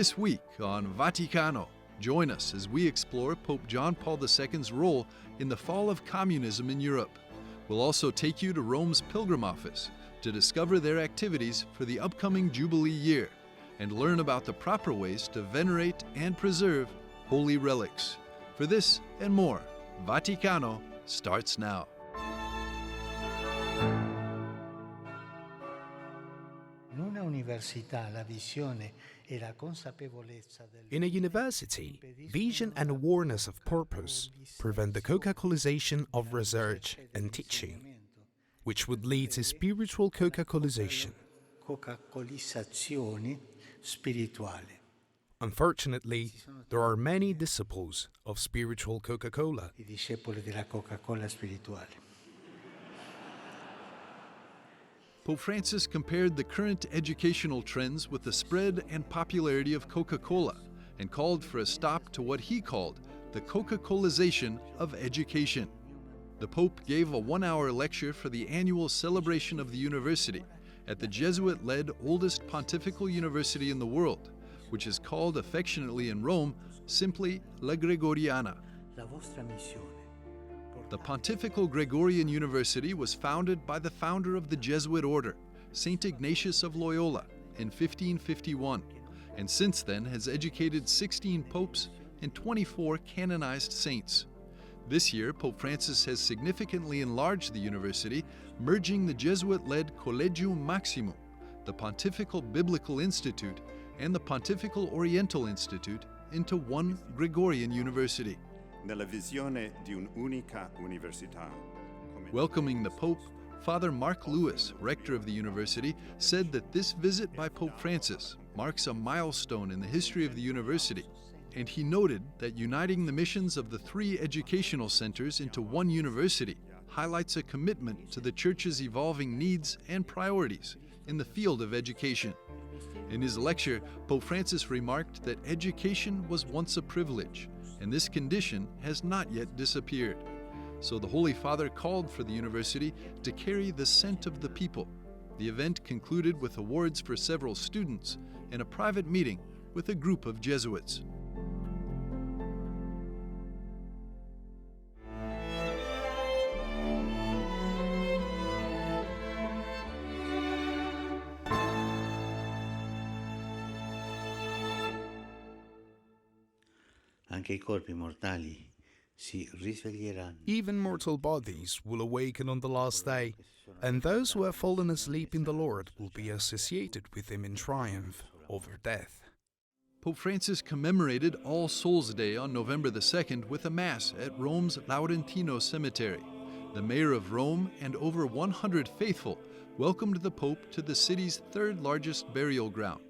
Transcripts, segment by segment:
This week on Vaticano, join us as we explore Pope John Paul II's role in the fall of communism in Europe. We'll also take you to Rome's Pilgrim office to discover their activities for the upcoming Jubilee Year and learn about the proper ways to venerate and preserve holy relics. For this and more, Vaticano starts now. In a university, vision and awareness of purpose prevent the Coca-Colization of research and teaching, which would lead to spiritual Coca-Colization. Unfortunately, there are many disciples of spiritual Coca-Cola. Pope Francis compared the current educational trends with the spread and popularity of Coca-Cola and called for a stop to what he called the Coca-Colization of education. The Pope gave a one-hour lecture for the annual celebration of the university at the Jesuit-led oldest pontifical university in the world, which is called affectionately in Rome simply La Gregoriana. The Pontifical Gregorian University was founded by the founder of the Jesuit order, St. Ignatius of Loyola, in 1551, and since then has educated 16 popes and 24 canonized saints. This year, Pope Francis has significantly enlarged the university, merging the Jesuit-led Collegium Maximum, the Pontifical Biblical Institute, and the Pontifical Oriental Institute into one Gregorian University. Nella visione di un'unica università. Welcoming the Pope, Father Mark Lewis, rector of the university, said that this visit by Pope Francis marks a milestone in the history of the university, and he noted that uniting the missions of the three educational centers into one university highlights a commitment to the Church's evolving needs and priorities in the field of education. In his lecture, Pope Francis remarked that education was once a privilege, and this condition has not yet disappeared. So the Holy Father called for the university to carry the scent of the people. The event concluded with awards for several students and a private meeting with a group of Jesuits. Even mortal bodies will awaken on the last day, and those who have fallen asleep in the Lord will be associated with him in triumph over death. Pope Francis commemorated All Souls' Day on November the 2nd with a Mass at Rome's Laurentino Cemetery. The mayor of Rome and over 100 faithful welcomed the Pope to the city's third largest burial ground.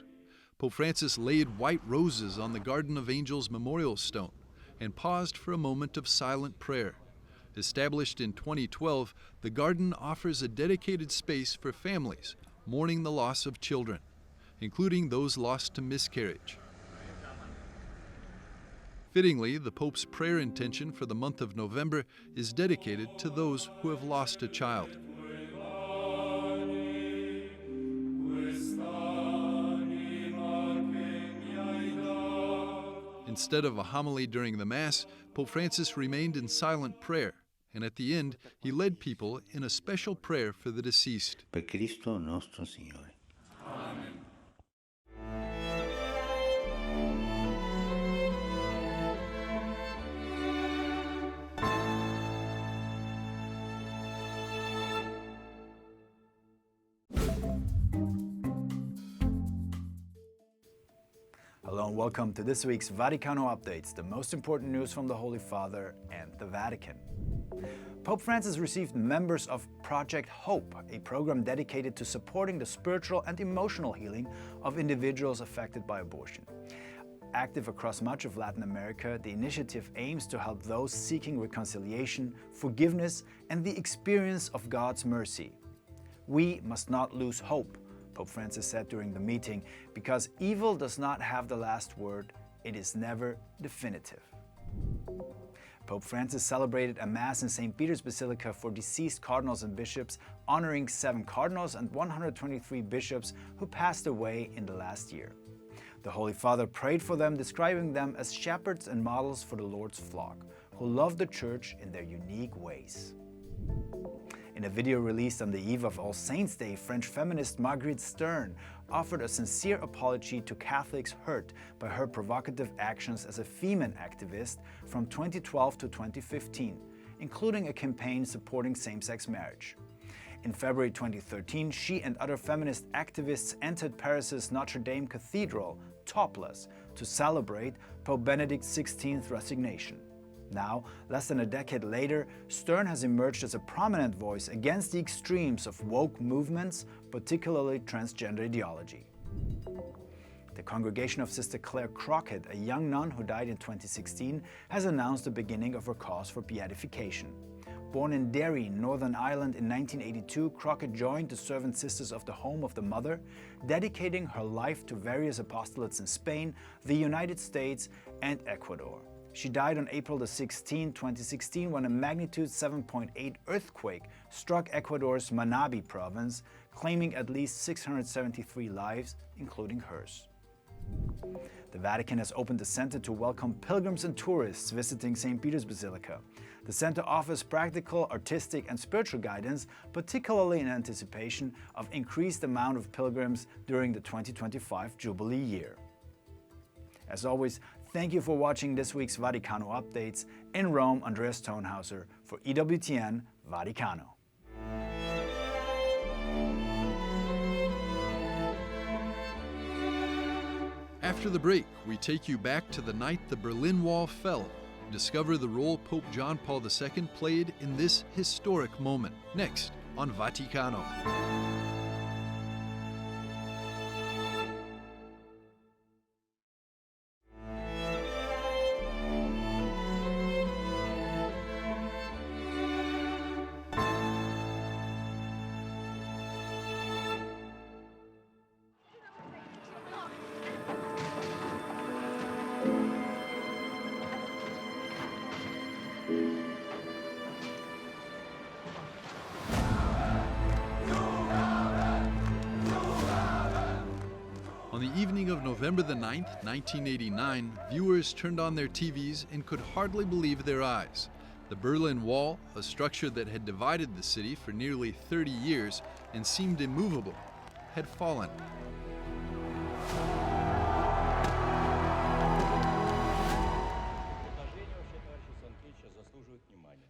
Pope Francis laid white roses on the Garden of Angels memorial stone and paused for a moment of silent prayer. Established in 2012, the garden offers a dedicated space for families mourning the loss of children, including those lost to miscarriage. Fittingly, the Pope's prayer intention for the month of November is dedicated to those who have lost a child. Instead of a homily during the Mass, Pope Francis remained in silent prayer, and at the end, he led people in a special prayer for the deceased. Per Cristo nostro Signore. Amen. Hello and welcome to this week's Vaticano Updates, the most important news from the Holy Father and the Vatican. Pope Francis received members of Project Hope, a program dedicated to supporting the spiritual and emotional healing of individuals affected by abortion. Active across much of Latin America, the initiative aims to help those seeking reconciliation, forgiveness, and the experience of God's mercy. We must not lose hope, Pope Francis said during the meeting, because evil does not have the last word, it is never definitive. Pope Francis celebrated a Mass in St. Peter's Basilica for deceased cardinals and bishops, honoring 7 cardinals and 123 bishops who passed away in the last year. The Holy Father prayed for them, describing them as shepherds and models for the Lord's flock, who love the Church in their unique ways. In a video released on the eve of All Saints' Day, French feminist Marguerite Stern offered a sincere apology to Catholics hurt by her provocative actions as a female activist from 2012 to 2015, including a campaign supporting same-sex marriage. In February 2013, she and other feminist activists entered Paris's Notre Dame Cathedral topless to celebrate Pope Benedict XVI's resignation. Now, less than a decade later, Stern has emerged as a prominent voice against the extremes of woke movements, particularly transgender ideology. The Congregation of Sister Claire Crockett, a young nun who died in 2016, has announced the beginning of her cause for beatification. Born in Derry, Northern Ireland in 1982, Crockett joined the Servant Sisters of the Home of the Mother, dedicating her life to various apostolates in Spain, the United States, and Ecuador. She died on April 16, 2016, when a magnitude 7.8 earthquake struck Ecuador's Manabí province, claiming at least 673 lives, including hers. The Vatican has opened a center to welcome pilgrims and tourists visiting St. Peter's Basilica. The center offers practical, artistic, and spiritual guidance, particularly in anticipation of increased amount of pilgrims during the 2025 Jubilee Year. As always, thank you for watching this week's Vaticano Updates. In Rome, Andreas Tonhauser for EWTN Vaticano. After the break, we take you back to the night the Berlin Wall fell. Discover the role Pope John Paul II played in this historic moment. Next on Vaticano. On the evening of November the 9th, 1989, viewers turned on their TVs and could hardly believe their eyes. The Berlin Wall, a structure that had divided the city for nearly 30 years and seemed immovable, had fallen.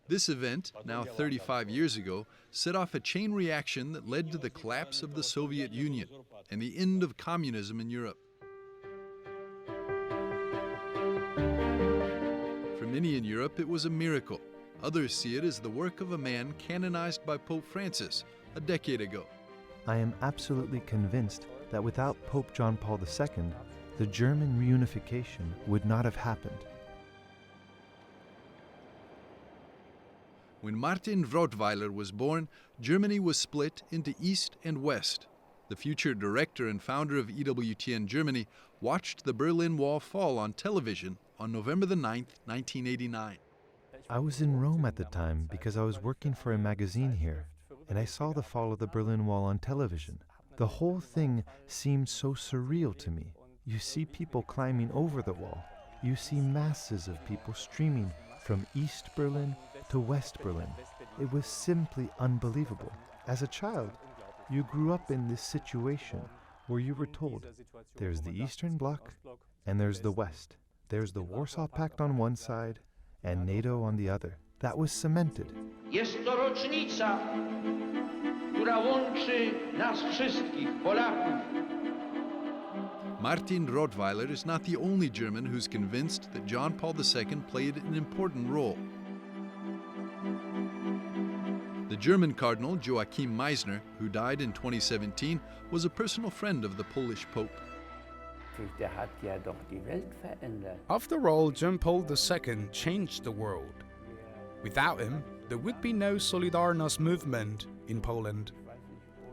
This event, now 35 years ago, set off a chain reaction that led to the collapse of the Soviet Union and the end of communism in Europe. For many in Europe, it was a miracle. Others see it as the work of a man canonized by Pope Francis a decade ago. I am absolutely convinced that without Pope John Paul II, the German reunification would not have happened. When Martin Rottweiler was born, Germany was split into East and West. The future director and founder of EWTN Germany watched the Berlin Wall fall on television on November the 9th, 1989. I was in Rome at the time because I was working for a magazine here, and I saw the fall of the Berlin Wall on television. The whole thing seemed so surreal to me. You see people climbing over the wall. You see masses of people streaming from East Berlin to West Berlin. It was simply unbelievable. As a child, you grew up in this situation where you were told, there's the Eastern Bloc and there's the West. There's the Warsaw Pact on one side and NATO on the other. That was cemented. Jest to rocznica, która łączy nas wszystkich, Polaków. Martin Rottweiler is not the only German who's convinced that John Paul II played an important role. The German Cardinal Joachim Meisner, who died in 2017, was a personal friend of the Polish Pope. After all, John Paul II changed the world. Without him, there would be no Solidarność movement in Poland.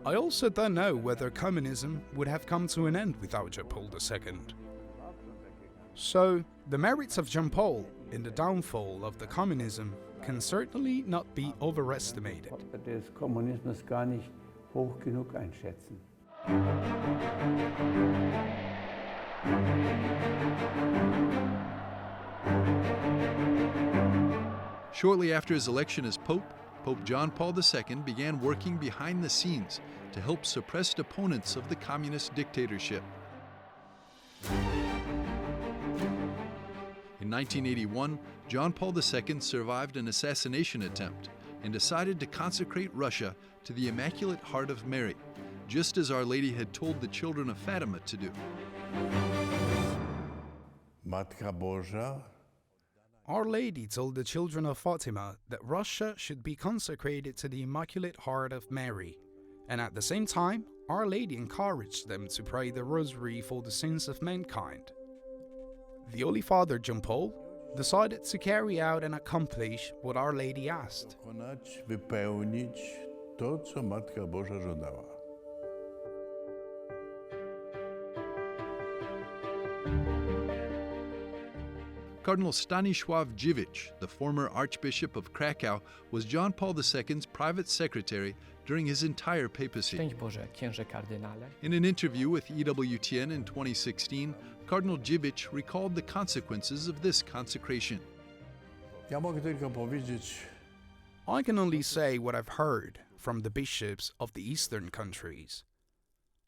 I also don't know whether communism would have come to an end without John Paul II. So, the merits of John Paul in the downfall of the communism can certainly not be overestimated. Des Kommunismus gar nicht hoch genug einschätzen. Shortly after his election as Pope, Pope John Paul II began working behind the scenes to help suppressed opponents of the communist dictatorship. In 1981, John Paul II survived an assassination attempt and decided to consecrate Russia to the Immaculate Heart of Mary, just as Our Lady had told the children of Fatima to do. Matka Boża Our Lady told the children of Fatima that Russia should be consecrated to the Immaculate Heart of Mary, and at the same time, Our Lady encouraged them to pray the Rosary for the sins of mankind. The Holy Father John Paul decided to carry out and accomplish what Our Lady asked. dokonać, wypełnić to, co Matka Boża żądała. Cardinal Stanisław Dziwisz, the former Archbishop of Krakow, was John Paul II's private secretary during his entire papacy. Szczęść Boże, księże kardynale. In an interview with EWTN in 2016, Cardinal Dziwisz recalled the consequences of this consecration. Ja mogę tylko powiedzieć, I can only say what I've heard from the bishops of the eastern countries.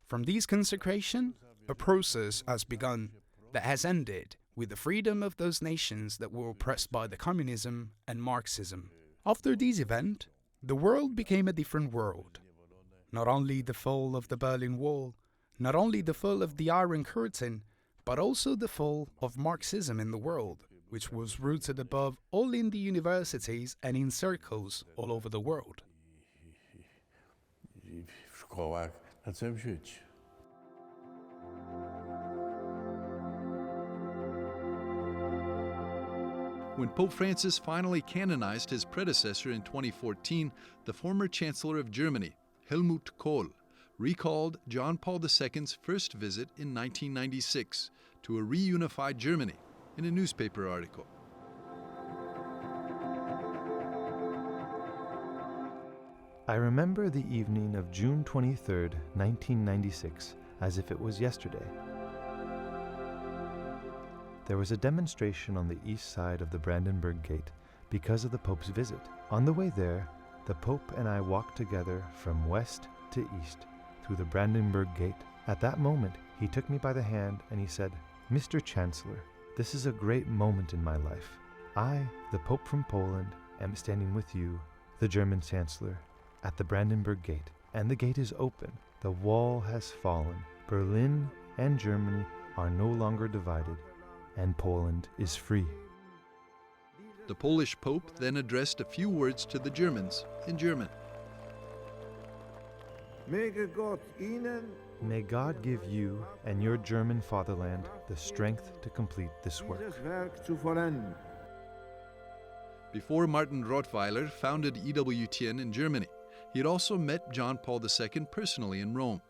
From this consecration, a process has begun that has ended with the freedom of those nations that were oppressed by the communism and Marxism. After this event, the world became a different world. Not only the fall of the Berlin Wall, not only the fall of the Iron Curtain, but also the fall of Marxism in the world, which was rooted above all in the universities and in circles all over the world. i w szkołach na całym świecie. When Pope Francis finally canonized his predecessor in 2014, the former Chancellor of Germany, Helmut Kohl, recalled John Paul II's first visit in 1996 to a reunified Germany in a newspaper article. I remember the evening of June 23, 1996, as if it was yesterday. There was a demonstration on the east side of the Brandenburg Gate because of the Pope's visit. On the way there, the Pope and I walked together from west to east through the Brandenburg Gate. At that moment, he took me by the hand and he said, "Mr. Chancellor, this is a great moment in my life. I, the Pope from Poland, am standing with you, the German Chancellor, at the Brandenburg Gate, and the gate is open. The wall has fallen. Berlin and Germany are no longer divided, and Poland is free." The Polish Pope then addressed a few words to the Germans in German. May God give you and your German fatherland the strength to complete this work. Before Martin Rottweiler founded EWTN in Germany, he had also met John Paul II personally in Rome.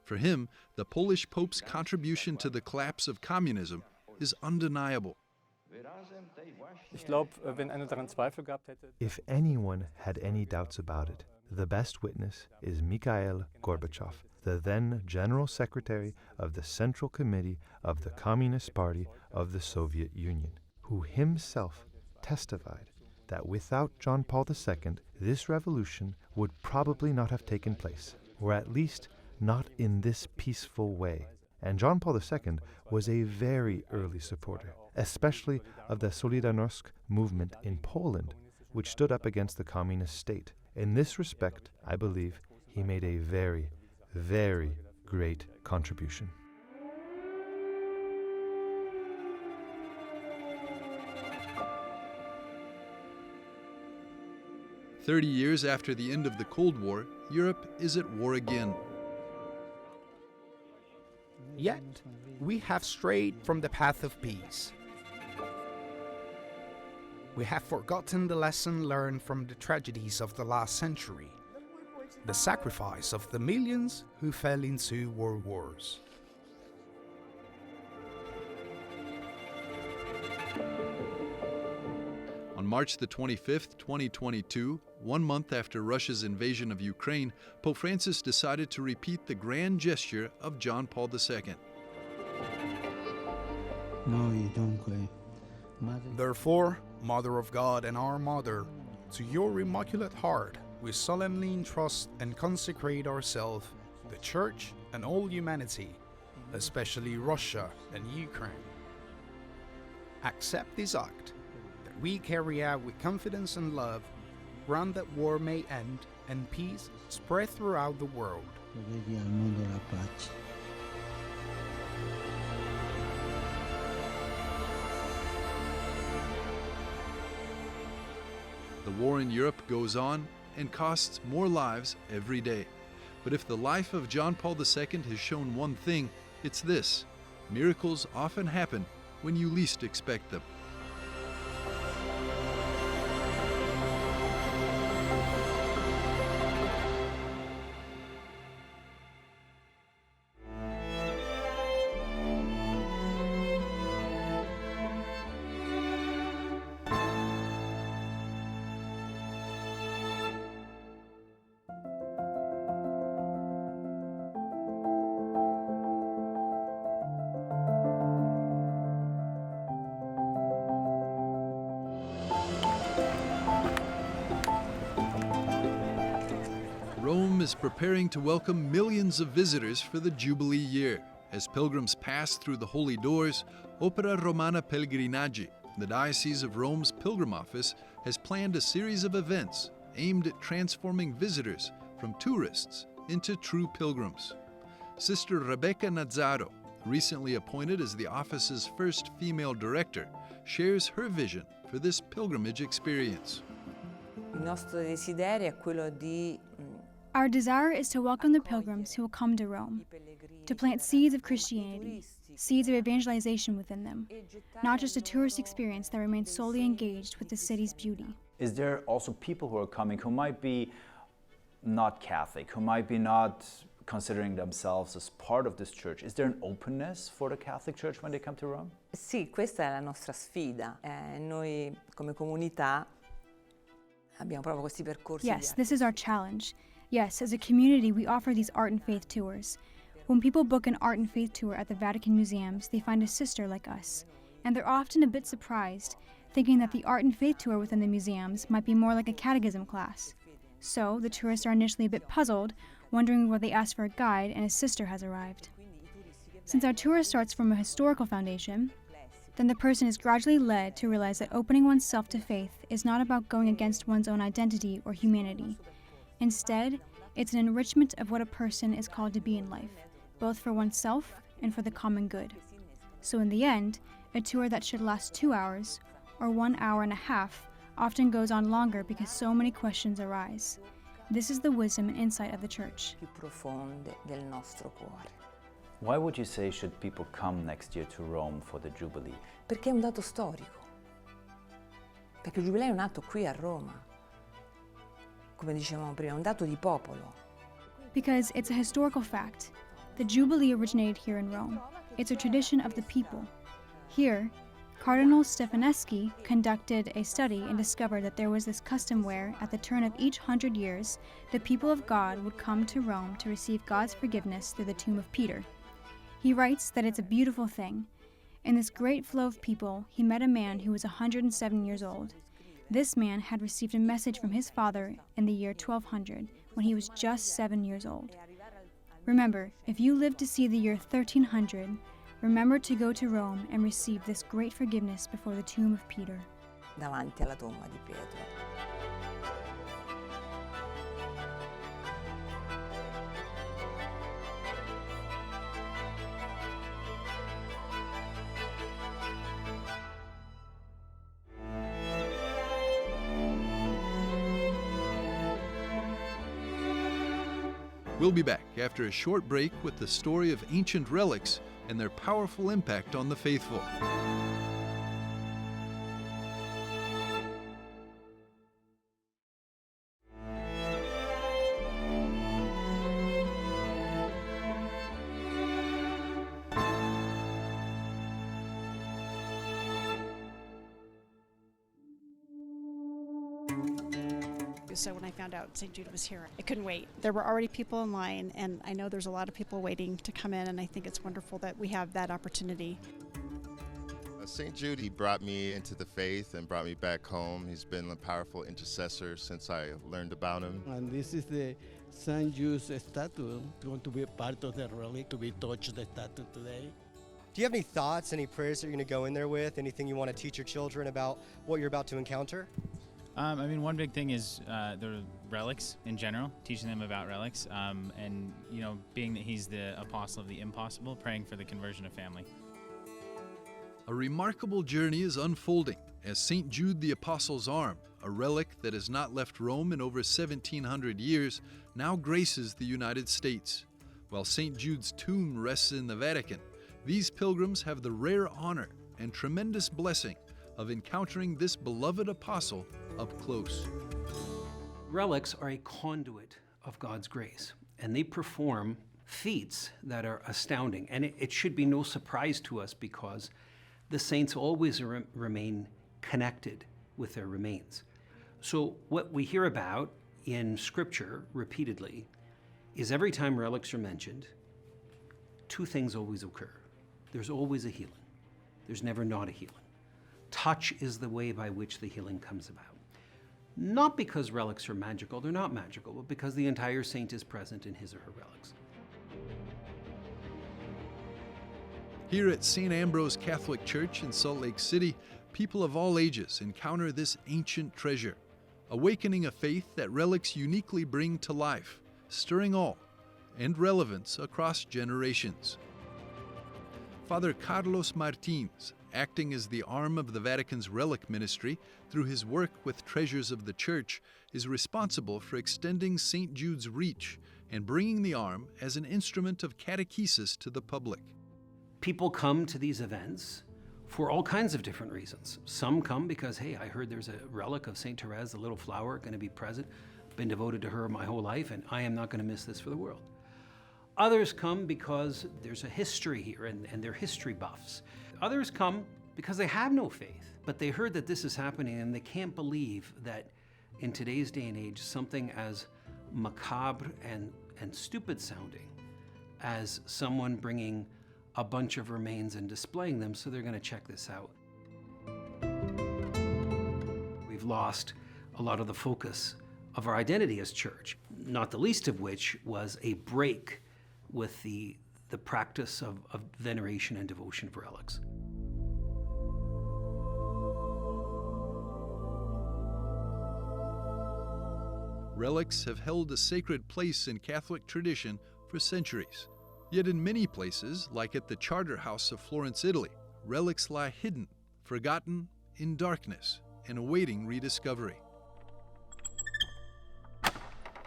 For him, the Polish Pope's contribution to the collapse of communism is undeniable. Ich glaube, wenn einer daran Zweifel gehabt hätte. If anyone had any doubts about it, the best witness is Mikhail Gorbachev, the then General Secretary of the Central Committee of the Communist Party of the Soviet Union, who himself testified that without John Paul II, this revolution would probably not have taken place, or at least not in this peaceful way. And John Paul II was a very early supporter, especially of the Solidarność movement in Poland, which stood up against the communist state. In this respect, I believe he made a very, very great contribution. "30 years after the end of the Cold War, Europe is at war again. Yet, we have strayed from the path of peace. We have forgotten the lesson learned from the tragedies of the last century, the sacrifice of the millions who fell into world wars. On March the 25th, 2022, 1 month after Russia's invasion of Ukraine, Pope Francis decided to repeat the grand gesture of John Paul II. Therefore, Mother of God and our Mother, to your Immaculate Heart we solemnly entrust and consecrate ourselves, the Church and all humanity, especially Russia and Ukraine. Accept this act that we carry out with confidence and love, grant that war may end and peace spread throughout the world. The war in Europe goes on and costs more lives every day. But if the life of John Paul II has shown one thing, it's this: miracles often happen when you least expect them. Rome is preparing to welcome millions of visitors for the Jubilee Year. As pilgrims pass through the holy doors, Opera Romana Pellegrinaggi, the Diocese of Rome's Pilgrim Office, has planned a series of events aimed at transforming visitors from tourists into true pilgrims. Sister Rebecca Nazzaro, recently appointed as the office's first female director, shares her vision for this pilgrimage experience. Our desire is to welcome the pilgrims who will come to Rome, to plant seeds of Christianity, seeds of evangelization within them, not just a tourist experience that remains solely engaged with the city's beauty. Is there also people who are coming who might be not Catholic, who might be not considering themselves as part of this church? Is there an openness for the Catholic Church when they come to Rome? Sì, questa è la nostra sfida. Noi come comunità abbiamo proprio questi percorsi. Yes, this is our challenge. Yes, as a community, we offer these art and faith tours. When people book an art and faith tour at the Vatican museums, they find a sister like us. And they're often a bit surprised, thinking that the art and faith tour within the museums might be more like a catechism class. So, the tourists are initially a bit puzzled, wondering where they ask for a guide and a sister has arrived. Since our tour starts from a historical foundation, then the person is gradually led to realize that opening oneself to faith is not about going against one's own identity or humanity. Instead, it's an enrichment of what a person is called to be in life, both for oneself and for the common good. So in the end, a tour that should last 2 hours, or 1 hour and a half, often goes on longer because so many questions arise. This is the wisdom and insight of the Church. Why would you say should people come next year to Rome for the Jubilee? Perché è un dato storico. Perché il Giubileo è nato qui a Roma. Come dicevamo prima, è un dato di popolo. Because it's a historical fact. The Jubilee originated here in Rome. It's a tradition of the people. Here, Cardinal Stefaneschi conducted a study and discovered that there was this custom where, at the turn of each 100 years, the people of God would come to Rome to receive God's forgiveness through the tomb of Peter. He writes that it's a beautiful thing. In this great flow of people, he met a man who was 107 years old. This man had received a message from his father in the year 1200, when he was just 7 years old. Remember, if you live to see the year 1300, remember to go to Rome and receive this great forgiveness before the tomb of Peter. Davanti alla tomba di Pietro. We'll be back after a short break with the story of ancient relics and their powerful impact on the faithful. So when I found out St. Jude was here, I couldn't wait. There were already people in line, and I know there's a lot of people waiting to come in, and I think it's wonderful that we have that opportunity. St. Jude, he brought me into the faith and brought me back home. He's been a powerful intercessor since I learned about him. And this is the St. Jude's statue. Going to be a part of the relic to be touched the statue today. Do you have any thoughts, any prayers that you're going to go in there with? Anything you want to teach your children about what you're about to encounter? I mean, one big thing is the relics in general, teaching them about relics, and, you know, being that he's the apostle of the impossible, praying for the conversion of family. A remarkable journey is unfolding as St. Jude the Apostle's arm, a relic that has not left Rome in over 1,700 years, now graces the United States. While St. Jude's tomb rests in the Vatican, these pilgrims have the rare honor and tremendous blessing of encountering this beloved apostle up close. Relics are a conduit of God's grace, and they perform feats that are astounding. And it should be no surprise to us because the saints always remain connected with their remains. So what we hear about in Scripture repeatedly is every time relics are mentioned, two things always occur. There's always a healing. There's never not a healing. Touch is the way by which the healing comes about. Not because relics are magical, they're not magical, but because the entire saint is present in his or her relics. Here at St. Ambrose Catholic Church in Salt Lake City, people of all ages encounter this ancient treasure, awakening a faith that relics uniquely bring to life, stirring awe and relevance across generations. Father Carlos Martins, acting as the arm of the Vatican's relic ministry through his work with Treasures of the Church, is responsible for extending St. Jude's reach and bringing the arm as an instrument of catechesis to the public. People come to these events for all kinds of different reasons. Some come because, hey, I heard there's a relic of St. Therese, the little flower, going to be present. Been devoted to her my whole life, and I am not going to miss this for the world. Others come because there's a history here, and they're history buffs. Others come because they have no faith, but they heard that this is happening, and they can't believe that in today's day and age, something as macabre and stupid sounding as someone bringing a bunch of remains and displaying them, so they're going to check this out. We've lost a lot of the focus of our identity as church, not the least of which was a break with the practice of veneration and devotion of relics. Relics have held a sacred place in Catholic tradition for centuries. Yet in many places, like at the Charter House of Florence, Italy, relics lie hidden, forgotten, in darkness, and awaiting rediscovery.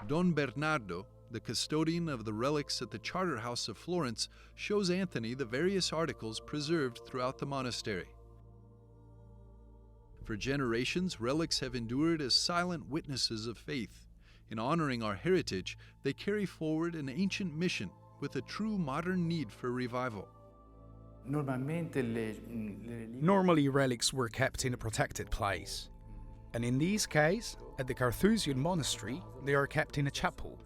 Don Bernardo, the custodian of the relics at the Charter House of Florence, shows Anthony the various articles preserved throughout the monastery. For generations, relics have endured as silent witnesses of faith. In honoring our heritage, they carry forward an ancient mission with a true modern need for revival. Normally, relics were kept in a protected place. And in this case, at the Carthusian monastery, they are kept in a chapel,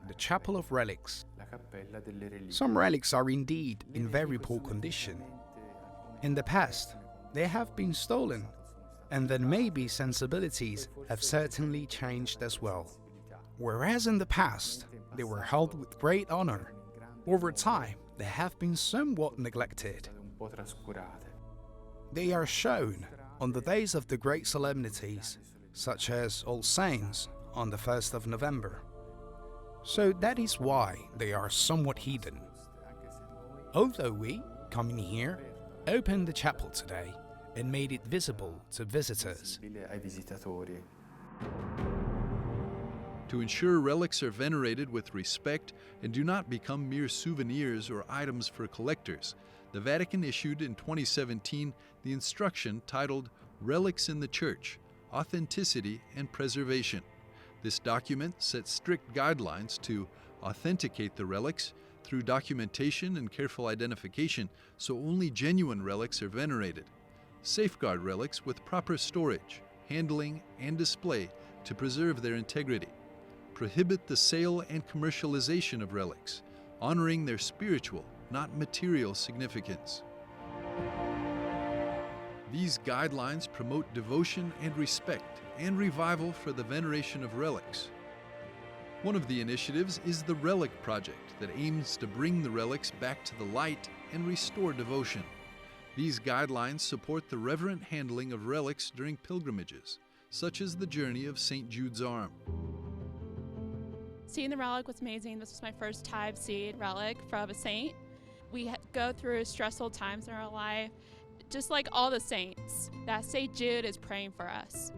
the Chapel of Relics. Some relics are indeed in very poor condition. In the past, they have been stolen, and then maybe sensibilities have certainly changed as well. Whereas in the past, they were held with great honor, over time, they have been somewhat neglected. They are shown on the days of the great solemnities, such as All Saints on the 1st of November. So that is why they are somewhat hidden. Although we, coming here, opened the chapel today and made it visible to visitors. To ensure relics are venerated with respect and do not become mere souvenirs or items for collectors, the Vatican issued in 2017 the instruction titled Relics in the Church, Authenticity and Preservation. This document sets strict guidelines to authenticate the relics through documentation and careful identification so only genuine relics are venerated, safeguard relics with proper storage, handling, and display to preserve their integrity, prohibit the sale and commercialization of relics, honoring their spiritual, not material significance. These guidelines promote devotion and respect and revival for the veneration of relics. One of the initiatives is the Relic Project that aims to bring the relics back to the light and restore devotion. These guidelines support the reverent handling of relics during pilgrimages, such as the journey of St. Jude's Arm. Seeing the relic was amazing. This was my first time seeing relic from a saint. We go through stressful times in our life, just like all the saints, that St. Jude is praying for us.